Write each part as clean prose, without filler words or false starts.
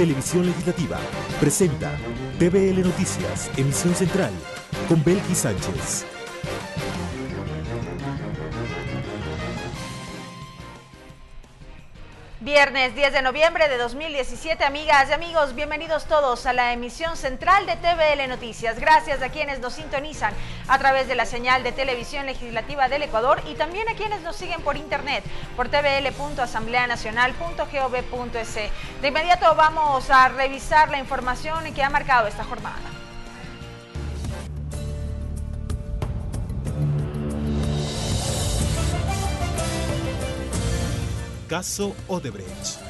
Televisión Legislativa presenta TVL Noticias, emisión central, con Belkis Sánchez. Viernes 10 de noviembre de 2017, amigas y amigos, bienvenidos todos a la emisión central de TVL Noticias. Gracias a quienes nos sintonizan a través de la señal de Televisión Legislativa del Ecuador y también a quienes nos siguen por internet, por tvl.asambleanacional.gov.es. De inmediato vamos a revisar la información que ha marcado esta jornada. Caso Odebrecht.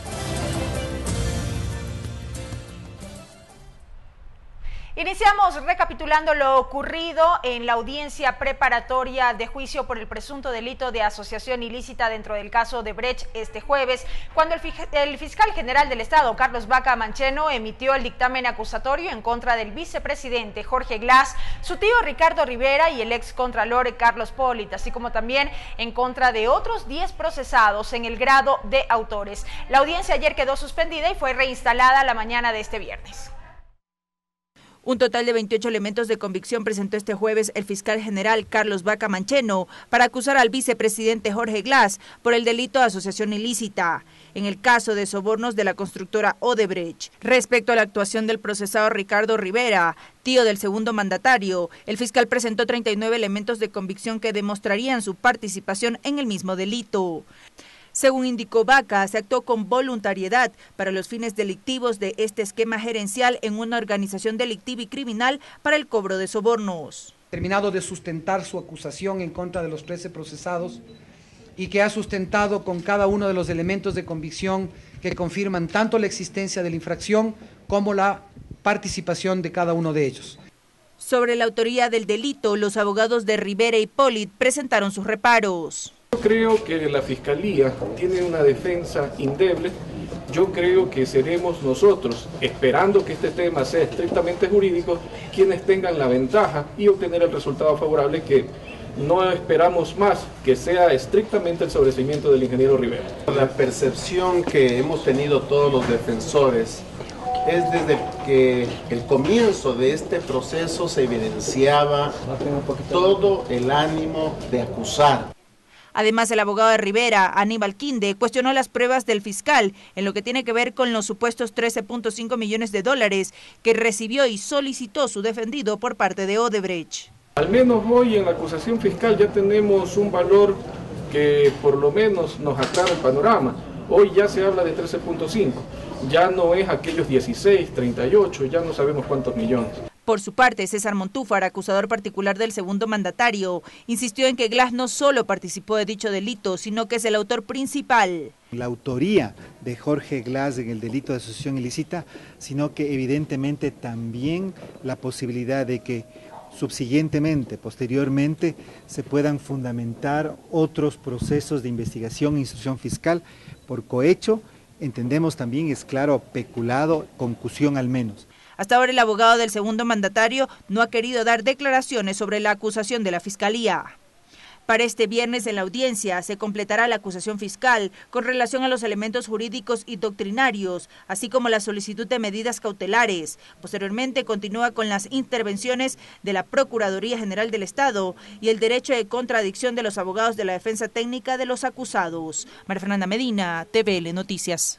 Iniciamos recapitulando lo ocurrido en la audiencia preparatoria de juicio por el presunto delito de asociación ilícita dentro del caso Odebrecht este jueves, cuando el fiscal general del Estado, Carlos Vaca Mancheno, emitió el dictamen acusatorio en contra del vicepresidente Jorge Glass, su tío Ricardo Rivera y el excontralor Carlos Polit, así como también en contra de otros 10 procesados en el grado de autores. La audiencia ayer quedó suspendida y fue reinstalada la mañana de este viernes. Un total de 28 elementos de convicción presentó este jueves el fiscal general Carlos Vaca Mancheno para acusar al vicepresidente Jorge Glass por el delito de asociación ilícita en el caso de sobornos de la constructora Odebrecht. Respecto a la actuación del procesado Ricardo Rivera, tío del segundo mandatario, el fiscal presentó 39 elementos de convicción que demostrarían su participación en el mismo delito. Según indicó Vaca, se actuó con voluntariedad para los fines delictivos de este esquema gerencial en una organización delictiva y criminal para el cobro de sobornos. Terminado de sustentar su acusación en contra de los 13 procesados y que ha sustentado con cada uno de los elementos de convicción que confirman tanto la existencia de la infracción como la participación de cada uno de ellos. Sobre la autoría del delito, los abogados de Rivera y Polit presentaron sus reparos. Yo creo que la Fiscalía tiene una defensa endeble. Yo creo que seremos nosotros, esperando que este tema sea estrictamente jurídico, quienes tengan la ventaja y obtener el resultado favorable que no esperamos más, que sea estrictamente el sobreseimiento del ingeniero Rivera. La percepción que hemos tenido todos los defensores es desde que el comienzo de este proceso se evidenciaba todo el ánimo de acusar. Además, el abogado de Rivera, Aníbal Quinde, cuestionó las pruebas del fiscal en lo que tiene que ver con los supuestos 13.5 millones de dólares que recibió y solicitó su defendido por parte de Odebrecht. Al menos hoy en la acusación fiscal ya tenemos un valor que por lo menos nos aclara el panorama. Hoy ya se habla de 13.5, ya no es aquellos 16, 38, ya no sabemos cuántos millones. Por su parte, César Montúfar, acusador particular del segundo mandatario, insistió en que Glass no solo participó de dicho delito, sino que es el autor principal. La autoría de Jorge Glass en el delito de asociación ilícita, sino que evidentemente también la posibilidad de que subsiguientemente, posteriormente, se puedan fundamentar otros procesos de investigación e instrucción fiscal por cohecho, entendemos también, es claro, peculado, concusión al menos. Hasta ahora el abogado del segundo mandatario no ha querido dar declaraciones sobre la acusación de la Fiscalía. Para este viernes en la audiencia se completará la acusación fiscal con relación a los elementos jurídicos y doctrinarios, así como la solicitud de medidas cautelares. Posteriormente continúa con las intervenciones de la Procuraduría General del Estado y el derecho de contradicción de los abogados de la defensa técnica de los acusados. María Fernanda Medina, TVL Noticias.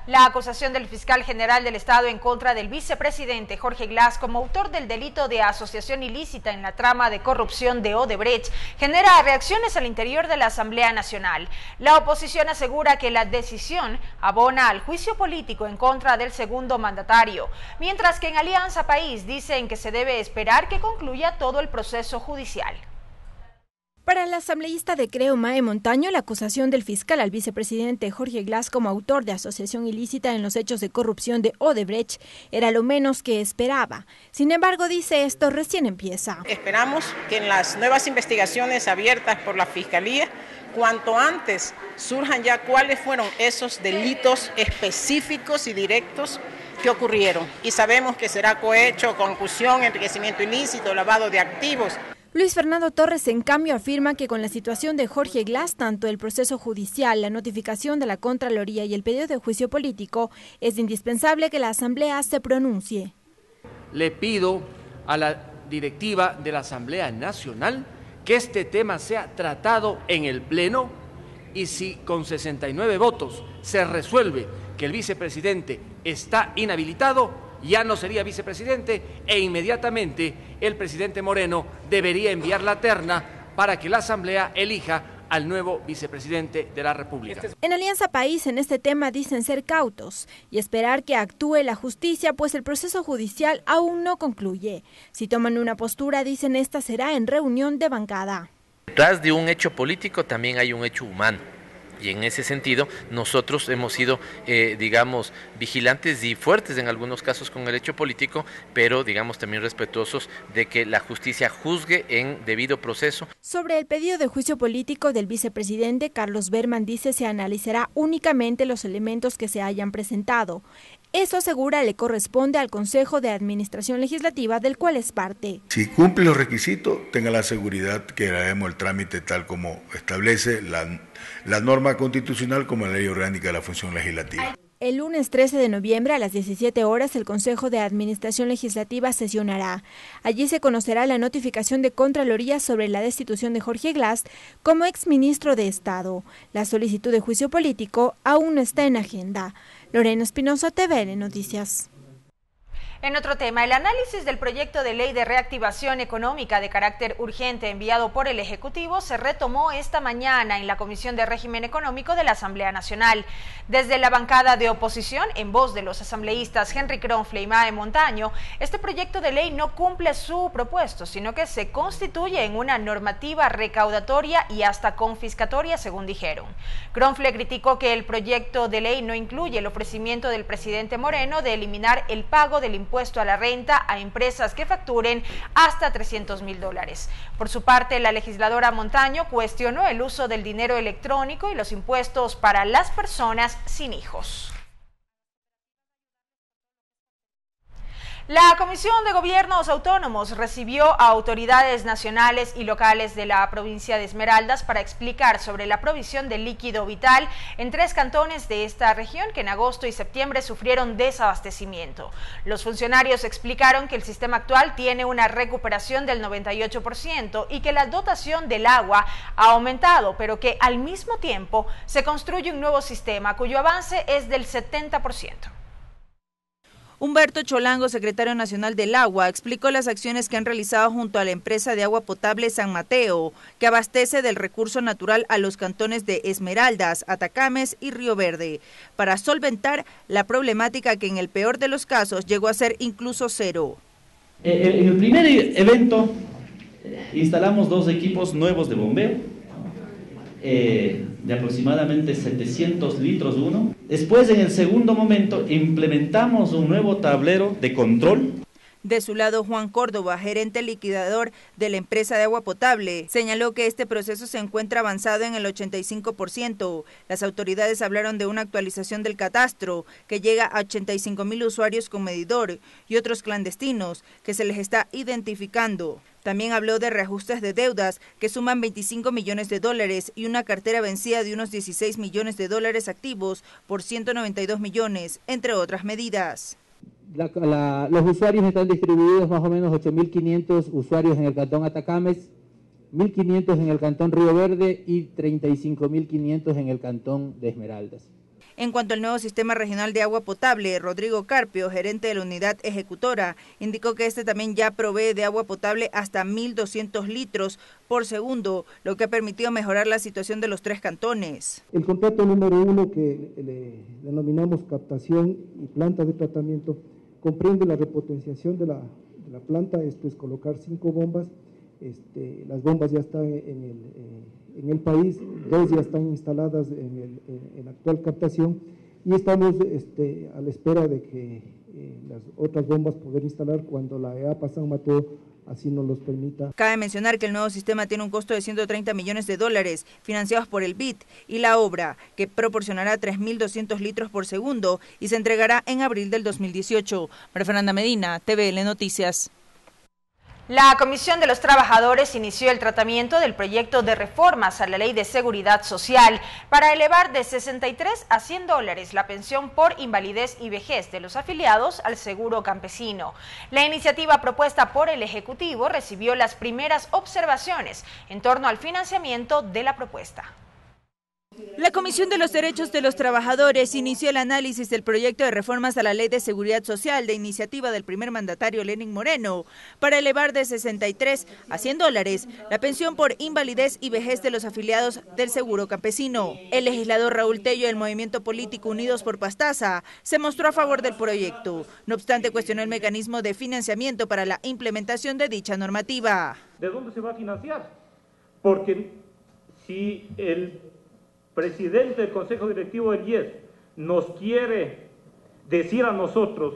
La acusación del fiscal general del Estado en contra del vicepresidente Jorge Glass como autor del delito de asociación ilícita en la trama de corrupción de Odebrecht genera reacciones al interior de la Asamblea Nacional. La oposición asegura que la decisión abona al juicio político en contra del segundo mandatario, mientras que en Alianza País dicen que se debe esperar que concluya todo el proceso judicial. Para el asambleísta de Creo, Mae Montaño, la acusación del fiscal al vicepresidente Jorge Glass como autor de asociación ilícita en los hechos de corrupción de Odebrecht era lo menos que esperaba. Sin embargo, dice, esto recién empieza. Esperamos que en las nuevas investigaciones abiertas por la Fiscalía, cuanto antes surjan ya cuáles fueron esos delitos específicos y directos que ocurrieron. Y sabemos que será cohecho, concusión, enriquecimiento ilícito, lavado de activos. Luis Fernando Torres, en cambio, afirma que con la situación de Jorge Glass, tanto el proceso judicial, la notificación de la Contraloría y el pedido de juicio político, es indispensable que la Asamblea se pronuncie. Le pido a la directiva de la Asamblea Nacional que este tema sea tratado en el Pleno y si con 69 votos se resuelve que el vicepresidente está inhabilitado, ya no sería vicepresidente e inmediatamente el presidente Moreno debería enviar la terna para que la Asamblea elija al nuevo vicepresidente de la República. En Alianza País, en este tema, dicen ser cautos y esperar que actúe la justicia, pues el proceso judicial aún no concluye. Si toman una postura, dicen esta será en reunión de bancada. Detrás de un hecho político también hay un hecho humano. Y en ese sentido nosotros hemos sido, vigilantes y fuertes en algunos casos con el hecho político, pero también respetuosos de que la justicia juzgue en debido proceso. Sobre el pedido de juicio político del vicepresidente, Carlos Berman dice se analizará únicamente los elementos que se hayan presentado. Eso, asegura, le corresponde al Consejo de Administración Legislativa, del cual es parte. Si cumple los requisitos, tenga la seguridad que haremos el trámite tal como establece la norma constitucional como la ley orgánica de la función legislativa. El lunes 13 de noviembre a las 17 horas el Consejo de Administración Legislativa sesionará. Allí se conocerá la notificación de Contraloría sobre la destitución de Jorge Glass como exministro de Estado. La solicitud de juicio político aún no está en agenda. Lorena Espinosa, TVN Noticias. En otro tema, el análisis del proyecto de ley de reactivación económica de carácter urgente enviado por el Ejecutivo se retomó esta mañana en la Comisión de Régimen Económico de la Asamblea Nacional. Desde la bancada de oposición, en voz de los asambleístas Henry Kronfle y Mae Montaño, este proyecto de ley no cumple su propósito, sino que se constituye en una normativa recaudatoria y hasta confiscatoria, según dijeron. Kronfle criticó que el proyecto de ley no incluye el ofrecimiento del presidente Moreno de eliminar el pago del impuesto a la renta a empresas que facturen hasta $300,000. Por su parte, la legisladora Montaño cuestionó el uso del dinero electrónico y los impuestos para las personas sin hijos. La Comisión de Gobiernos Autónomos recibió a autoridades nacionales y locales de la provincia de Esmeraldas para explicar sobre la provisión de líquido vital en 3 cantones de esta región que en agosto y septiembre sufrieron desabastecimiento. Los funcionarios explicaron que el sistema actual tiene una recuperación del 98% y que la dotación del agua ha aumentado, pero que al mismo tiempo se construye un nuevo sistema cuyo avance es del 70%. Humberto Cholango, secretario nacional del Agua, explicó las acciones que han realizado junto a la empresa de agua potable San Mateo, que abastece del recurso natural a los cantones de Esmeraldas, Atacames y Río Verde, para solventar la problemática que en el peor de los casos llegó a ser incluso cero. En el primer evento instalamos 2 equipos nuevos de bombeo, de aproximadamente 700 litros uno. Después, en el segundo momento, implementamos un nuevo tablero de control. De su lado, Juan Córdoba, gerente liquidador de la empresa de agua potable, señaló que este proceso se encuentra avanzado en el 85%. Las autoridades hablaron de una actualización del catastro que llega a 85,000 usuarios con medidor y otros clandestinos que se les está identificando. También habló de reajustes de deudas que suman $25 millones y una cartera vencida de unos $16 millones activos por $192 millones, entre otras medidas. Los usuarios están distribuidos más o menos 8.500 usuarios en el cantón Atacames, 1.500 en el cantón Río Verde y 35.500 en el cantón de Esmeraldas. En cuanto al nuevo sistema regional de agua potable, Rodrigo Carpio, gerente de la unidad ejecutora, indicó que este también ya provee de agua potable hasta 1.200 litros por segundo, lo que ha permitido mejorar la situación de los 3 cantones. El contrato número 1, que le denominamos captación y plantas de tratamiento, comprende la repotenciación de la planta, esto es colocar 5 bombas, las bombas ya están en el país, 2 ya están instaladas en la actual captación y estamos a la espera de que las otras bombas poder instalar cuando la EAPA San Mateo así nos los permita. Cabe mencionar que el nuevo sistema tiene un costo de $130 millones financiados por el BID y la obra, que proporcionará 3.200 litros por segundo y se entregará en abril del 2018. María Fernanda Medina, TVN Noticias. La Comisión de los Trabajadores inició el tratamiento del proyecto de reformas a la Ley de Seguridad Social para elevar de 63 a $100 la pensión por invalidez y vejez de los afiliados al Seguro Campesino. La iniciativa propuesta por el Ejecutivo recibió las primeras observaciones en torno al financiamiento de la propuesta. La Comisión de los Derechos de los Trabajadores inició el análisis del proyecto de reformas a la Ley de Seguridad Social de iniciativa del primer mandatario Lenín Moreno para elevar de 63 a $100 la pensión por invalidez y vejez de los afiliados del Seguro Campesino. El legislador Raúl Tello del movimiento político Unidos por Pastaza se mostró a favor del proyecto. No obstante, cuestionó el mecanismo de financiamiento para la implementación de dicha normativa. ¿De dónde se va a financiar? Porque si el presidente del Consejo Directivo del IES nos quiere decir a nosotros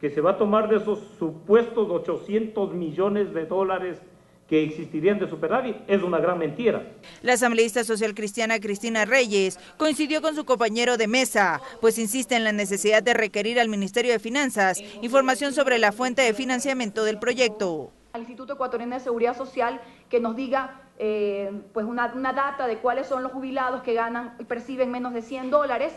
que se va a tomar de esos supuestos 800 millones de dólares que existirían de superávit, es una gran mentira. La asambleísta social cristiana Cristina Reyes coincidió con su compañero de mesa, pues insiste en la necesidad de requerir al Ministerio de Finanzas información sobre la fuente de financiamiento del proyecto. Al Instituto Ecuatoriano de Seguridad Social que nos diga pues una data de cuáles son los jubilados que ganan y perciben menos de $100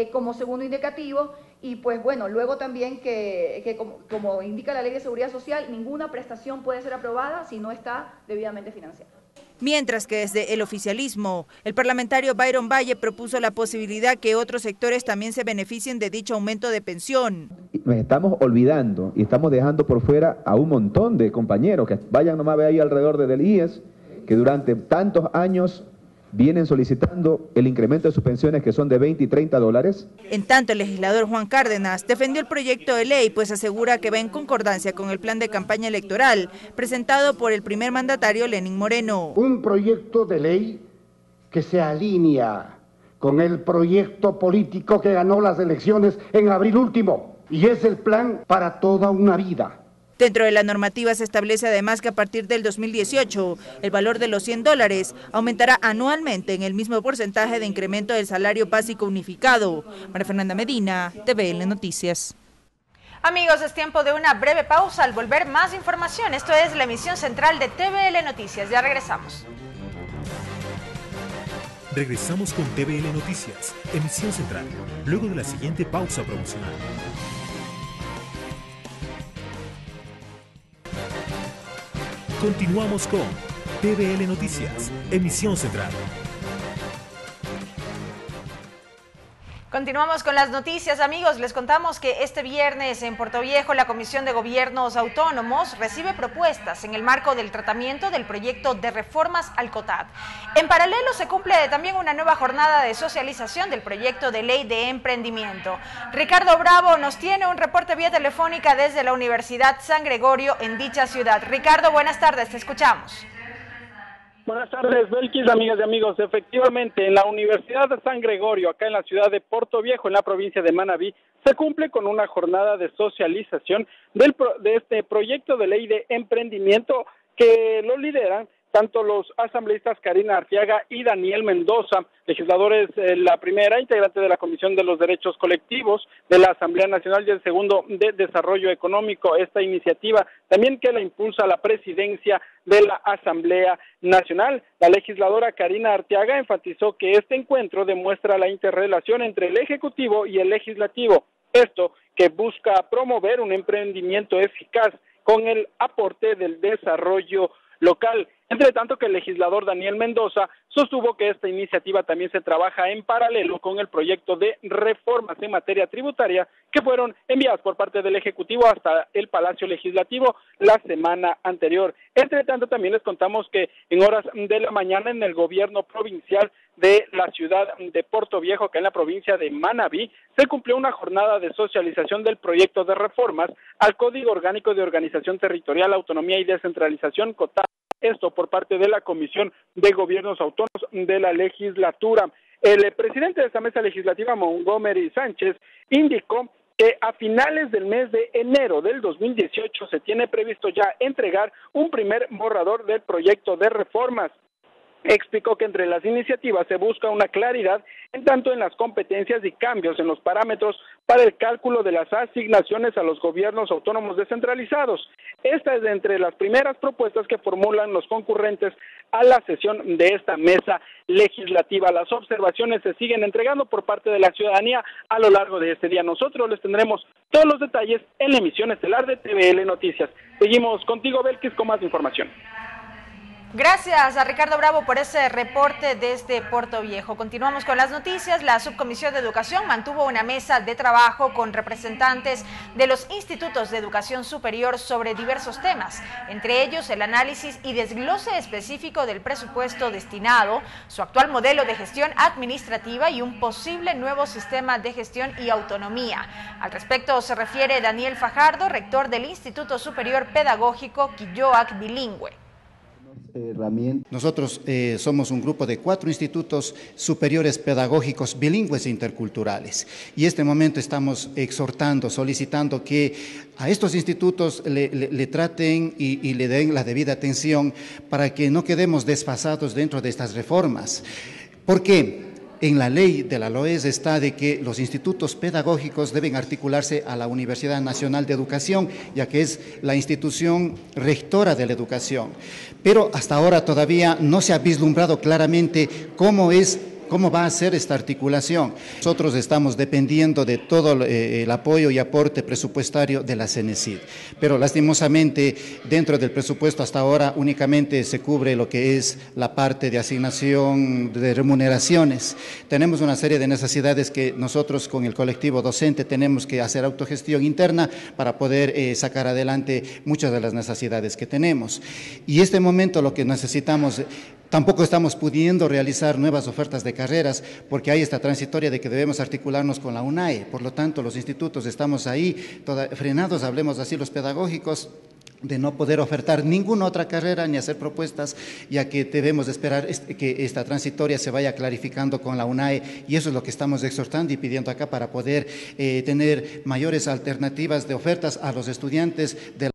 como segundo indicativo, y pues bueno, luego también que como indica la Ley de Seguridad Social, ninguna prestación puede ser aprobada si no está debidamente financiada. Mientras que desde el oficialismo, el parlamentario Byron Valle propuso la posibilidad que otros sectores también se beneficien de dicho aumento de pensión. Nos estamos olvidando y estamos dejando por fuera a un montón de compañeros que vayan nomás a ver ahí alrededor del IES, que durante tantos años vienen solicitando el incremento de sus pensiones, que son de $20 y $30. En tanto, el legislador Juan Cárdenas defendió el proyecto de ley, pues asegura que va en concordancia con el plan de campaña electoral presentado por el primer mandatario Lenín Moreno. Un proyecto de ley que se alinea con el proyecto político que ganó las elecciones en abril último, y es el plan para toda una vida. Dentro de la normativa se establece además que a partir del 2018 el valor de los $100 aumentará anualmente en el mismo porcentaje de incremento del salario básico unificado. María Fernanda Medina, TVL Noticias. Amigos, es tiempo de una breve pausa. Al volver, más información. Esto es la emisión central de TVL Noticias. Ya regresamos. Regresamos con TVL Noticias, emisión central, luego de la siguiente pausa promocional. Continuamos con TVL Noticias, emisión central. Continuamos con las noticias, amigos. Les contamos que este viernes en Puerto Viejo la Comisión de Gobiernos Autónomos recibe propuestas en el marco del tratamiento del proyecto de reformas al COTAD. En paralelo se cumple también una nueva jornada de socialización del proyecto de ley de emprendimiento. Ricardo Bravo nos tiene un reporte vía telefónica desde la Universidad San Gregorio en dicha ciudad. Ricardo, buenas tardes, te escuchamos. Buenas tardes, Belkis, amigas y amigos. Efectivamente, en la Universidad de San Gregorio, acá en la ciudad de Puerto Viejo, en la provincia de Manabí, se cumple con una jornada de socialización de este proyecto de ley de emprendimiento que lo lideran tanto los asambleístas Karina Arteaga y Daniel Mendoza, legisladores, la primera integrante de la Comisión de los Derechos Colectivos de la Asamblea Nacional y el segundo de Desarrollo Económico. Esta iniciativa también que la impulsa la presidencia de la Asamblea Nacional. La legisladora Karina Arteaga enfatizó que este encuentro demuestra la interrelación entre el Ejecutivo y el Legislativo. Esto que busca promover un emprendimiento eficaz con el aporte del desarrollo local. Entre tanto que el legislador Daniel Mendoza sostuvo que esta iniciativa también se trabaja en paralelo con el proyecto de reformas en materia tributaria que fueron enviadas por parte del Ejecutivo hasta el Palacio Legislativo la semana anterior. Entre tanto también les contamos que en horas de la mañana en el gobierno provincial de la ciudad de Puerto Viejo, que en la provincia de Manabí, se cumplió una jornada de socialización del proyecto de reformas al Código Orgánico de Organización Territorial, Autonomía y Descentralización, COTAD. Esto por parte de la Comisión de Gobiernos Autónomos de la legislatura. El presidente de esta mesa legislativa, Montgomery Sánchez, indicó que a finales del mes de enero del 2018 se tiene previsto ya entregar un primer borrador del proyecto de reformas. Explicó que entre las iniciativas se busca una claridad en tanto en las competencias y cambios en los parámetros para el cálculo de las asignaciones a los gobiernos autónomos descentralizados. Esta es de entre las primeras propuestas que formulan los concurrentes a la sesión de esta mesa legislativa. Las observaciones se siguen entregando por parte de la ciudadanía a lo largo de este día. Nosotros les tendremos todos los detalles en la emisión estelar de TVL Noticias. Seguimos contigo, Belkis, con más información. Gracias a Ricardo Bravo por ese reporte desde Puerto Viejo. Continuamos con las noticias. La Subcomisión de Educación mantuvo una mesa de trabajo con representantes de los institutos de educación superior sobre diversos temas, entre ellos el análisis y desglose específico del presupuesto destinado, su actual modelo de gestión administrativa y un posible nuevo sistema de gestión y autonomía. Al respecto se refiere Daniel Fajardo, rector del Instituto Superior Pedagógico Quilloac Bilingüe. Nosotros somos un grupo de 4 institutos superiores pedagógicos bilingües e interculturales y en este momento estamos exhortando, solicitando que a estos institutos le traten y le den la debida atención para que no quedemos desfasados dentro de estas reformas. ¿Por qué? En la ley de la LOES está de que los institutos pedagógicos deben articularse a la Universidad Nacional de Educación, ya que es la institución rectora de la educación. Pero hasta ahora todavía no se ha vislumbrado claramente cómo va a ser esta articulación. Nosotros estamos dependiendo de todo el apoyo y aporte presupuestario de la CENESID, pero lastimosamente dentro del presupuesto hasta ahora únicamente se cubre lo que es la parte de asignación de remuneraciones. Tenemos una serie de necesidades que nosotros con el colectivo docente tenemos que hacer autogestión interna para poder sacar adelante muchas de las necesidades que tenemos. Y en este momento lo que necesitamos, tampoco estamos pudiendo realizar nuevas ofertas de carreras porque hay esta transitoria de que debemos articularnos con la UNAE. Por lo tanto, los institutos estamos ahí frenados, hablemos así los pedagógicos, de no poder ofertar ninguna otra carrera ni hacer propuestas, ya que debemos esperar que esta transitoria se vaya clarificando con la UNAE y eso es lo que estamos exhortando y pidiendo acá para poder tener mayores alternativas de ofertas a los estudiantes de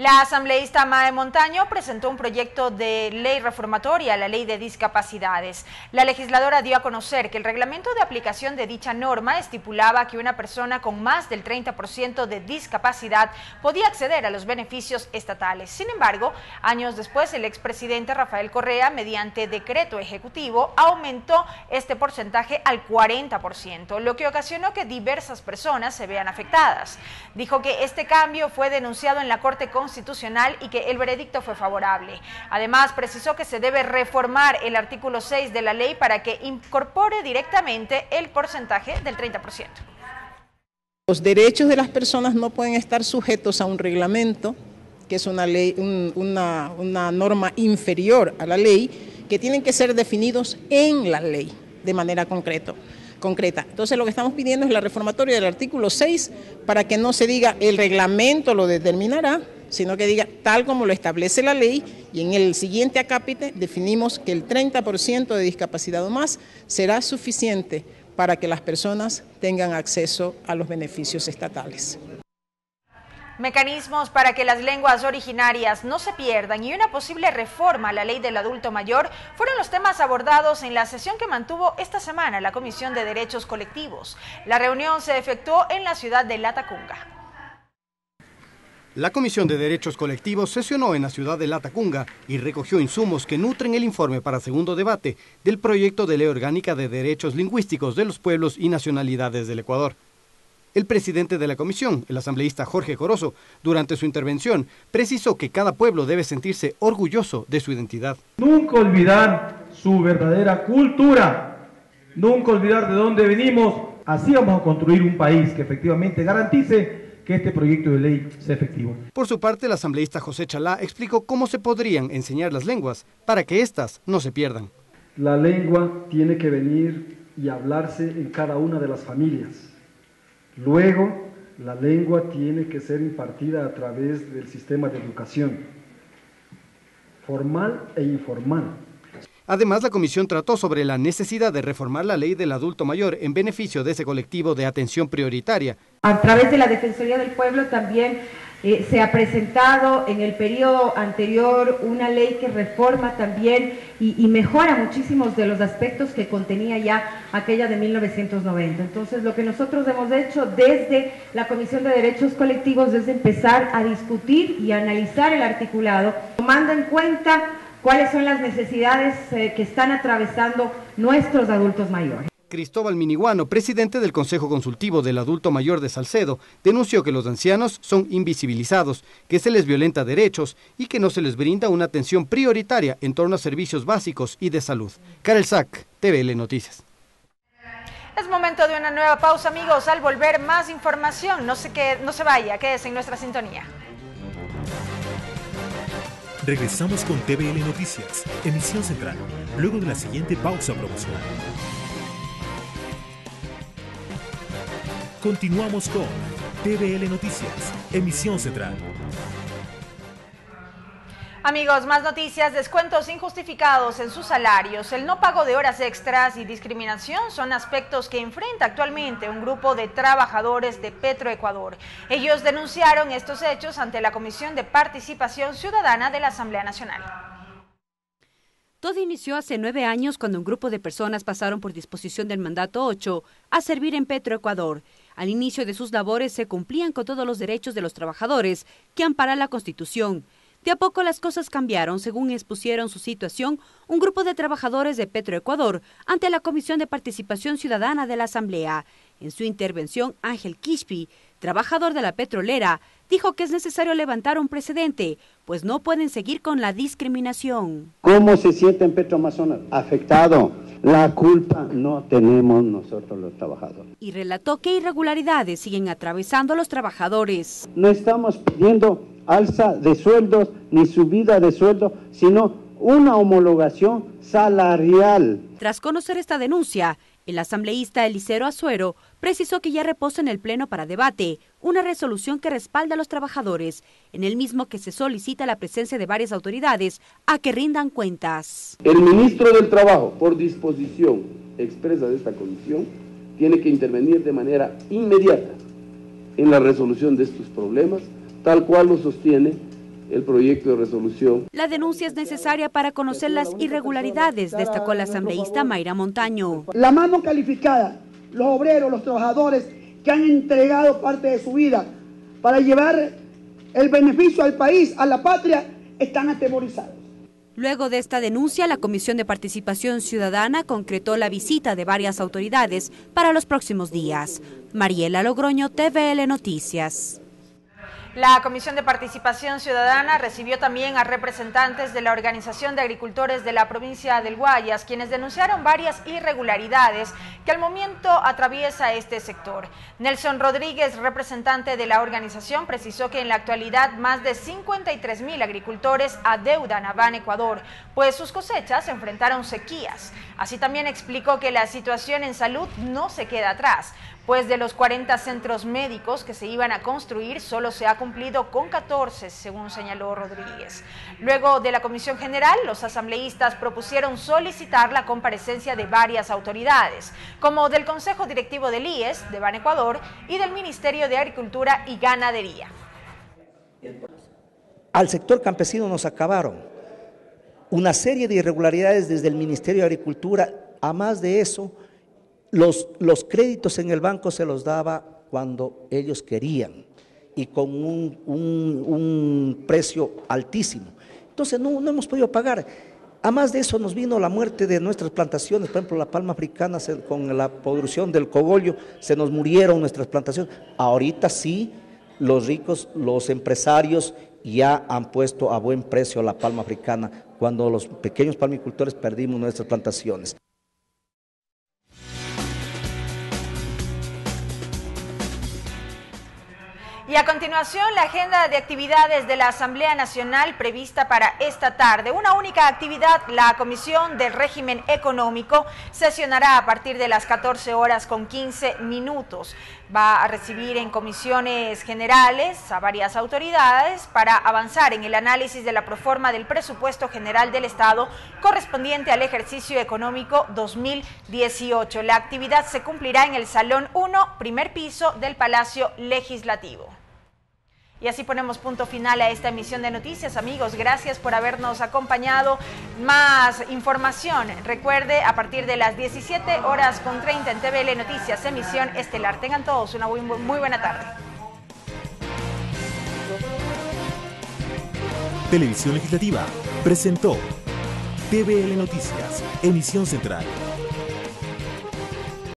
La asambleísta Mae Montaño presentó un proyecto de ley reformatoria a la ley de discapacidades. La legisladora dio a conocer que el reglamento de aplicación de dicha norma estipulaba que una persona con más del 30% de discapacidad podía acceder a los beneficios estatales. Sin embargo, años después, el expresidente Rafael Correa, mediante decreto ejecutivo, aumentó este porcentaje al 40%, lo que ocasionó que diversas personas se vean afectadas. Dijo que este cambio fue denunciado en la Corte Constitucional y que el veredicto fue favorable. Además, precisó que se debe reformar el artículo 6 de la ley para que incorpore directamente el porcentaje del 30%. Los derechos de las personas no pueden estar sujetos a un reglamento, que es una ley, una norma inferior a la ley, que tienen que ser definidos en la ley de manera concreta. Entonces lo que estamos pidiendo es la reformatoria del artículo 6 para que no se diga el reglamento lo determinará, sino que diga tal como lo establece la ley y en el siguiente acápite definimos que el 30% de discapacidad o más será suficiente para que las personas tengan acceso a los beneficios estatales. Mecanismos para que las lenguas originarias no se pierdan y una posible reforma a la ley del adulto mayor fueron los temas abordados en la sesión que mantuvo esta semana la Comisión de Derechos Colectivos. La reunión se efectuó en la ciudad de Latacunga. La Comisión de Derechos Colectivos sesionó en la ciudad de Latacunga y recogió insumos que nutren el informe para segundo debate del proyecto de ley orgánica de derechos lingüísticos de los pueblos y nacionalidades del Ecuador. El presidente de la comisión, el asambleísta Jorge Corozo, durante su intervención, precisó que cada pueblo debe sentirse orgulloso de su identidad. Nunca olvidar su verdadera cultura, nunca olvidar de dónde venimos, así vamos a construir un país que efectivamente garantice que este proyecto de ley sea efectivo. Por su parte, el asambleísta José Chalá explicó cómo se podrían enseñar las lenguas para que éstas no se pierdan. La lengua tiene que venir y hablarse en cada una de las familias. Luego, la lengua tiene que ser impartida a través del sistema de educación, formal e informal. Además, la comisión trató sobre la necesidad de reformar la ley del adulto mayor en beneficio de ese colectivo de atención prioritaria. A través de la Defensoría del Pueblo también Se ha presentado en el periodo anterior una ley que reforma también y mejora muchísimos de los aspectos que contenía ya aquella de 1990. Entonces, lo que nosotros hemos hecho desde la Comisión de Derechos Colectivos es empezar a discutir y a analizar el articulado, tomando en cuenta cuáles son las necesidades que están atravesando nuestros adultos mayores. Cristóbal Miniguano, presidente del Consejo Consultivo del Adulto Mayor de Salcedo, denunció que los ancianos son invisibilizados, que se les violenta derechos y que no se les brinda una atención prioritaria en torno a servicios básicos y de salud. Karel Sack, TVL Noticias. Es momento de una nueva pausa, amigos. Al volver, más información. No se vaya, quédese en nuestra sintonía. Regresamos con TVL Noticias, emisión central, luego de la siguiente pausa promocional. Continuamos con TVL Noticias, emisión central. Amigos, más noticias. Descuentos injustificados en sus salarios, el no pago de horas extras y discriminación son aspectos que enfrenta actualmente un grupo de trabajadores de Petroecuador. Ellos denunciaron estos hechos ante la Comisión de Participación Ciudadana de la Asamblea Nacional. Todo inició hace 9 años cuando un grupo de personas pasaron por disposición del mandato 8 a servir en Petroecuador. Al inicio de sus labores se cumplían con todos los derechos de los trabajadores que ampara la Constitución. De a poco las cosas cambiaron, según expusieron su situación un grupo de trabajadores de Petroecuador ante la Comisión de Participación Ciudadana de la Asamblea. En su intervención, Ángel Quispi, trabajador de la petrolera, dijo que es necesario levantar un precedente, pues no pueden seguir con la discriminación. ¿Cómo se siente en Petroamazonas? Afectado. La culpa no tenemos nosotros los trabajadores. Y relató que irregularidades siguen atravesando a los trabajadores. No estamos pidiendo alza de sueldos ni subida de sueldos, sino una homologación salarial. Tras conocer esta denuncia, el asambleísta Eliseo Azuero precisó que ya reposa en el Pleno para debate una resolución que respalda a los trabajadores, en el mismo que se solicita la presencia de varias autoridades a que rindan cuentas. El ministro del Trabajo, por disposición expresa de esta comisión, tiene que intervenir de manera inmediata en la resolución de estos problemas, tal cual lo sostiene el proyecto de resolución. La denuncia es necesaria para conocer las irregularidades, destacó la asambleísta Mayra Montaño. La mano calificada, los obreros, los trabajadores que han entregado parte de su vida para llevar el beneficio al país, a la patria, están atemorizados. Luego de esta denuncia, la Comisión de Participación Ciudadana concretó la visita de varias autoridades para los próximos días. Mariela Logroño, TVL Noticias. La Comisión de Participación Ciudadana recibió también a representantes de la Organización de Agricultores de la provincia del Guayas, quienes denunciaron varias irregularidades que al momento atraviesa este sector. Nelson Rodríguez, representante de la organización, precisó que en la actualidad más de 53.000 agricultores adeudan a Ban Ecuador, pues sus cosechas enfrentaron sequías. Así también explicó que la situación en salud no se queda atrás, pues de los 40 centros médicos que se iban a construir, solo se ha cumplido con 14, según señaló Rodríguez. Luego de la Comisión General, los asambleístas propusieron solicitar la comparecencia de varias autoridades, como del Consejo Directivo del IES, de Ban Ecuador, y del Ministerio de Agricultura y Ganadería. Al sector campesino nos acabaron. Una serie de irregularidades desde el Ministerio de Agricultura, a más de eso, los créditos en el banco se los daba cuando ellos querían y con un precio altísimo. Entonces no hemos podido pagar. A más de eso nos vino la muerte de nuestras plantaciones, por ejemplo la palma africana con la producción del cogollo, se nos murieron nuestras plantaciones. Ahorita sí, los ricos, los empresarios ya han puesto a buen precio la palma africana, cuando los pequeños palmicultores perdimos nuestras plantaciones. Y a continuación, la agenda de actividades de la Asamblea Nacional prevista para esta tarde. Una única actividad, la Comisión del Régimen Económico, sesionará a partir de las 14:15. Va a recibir en comisiones generales a varias autoridades para avanzar en el análisis de la proforma del presupuesto general del Estado correspondiente al ejercicio económico 2018. La actividad se cumplirá en el Salón 1, primer piso del Palacio Legislativo. Y así ponemos punto final a esta emisión de noticias, amigos. Gracias por habernos acompañado. Más información, recuerde, a partir de las 17:30 en TVL Noticias, emisión estelar. Tengan todos una muy buena tarde. Televisión Legislativa presentó TVL Noticias, emisión central.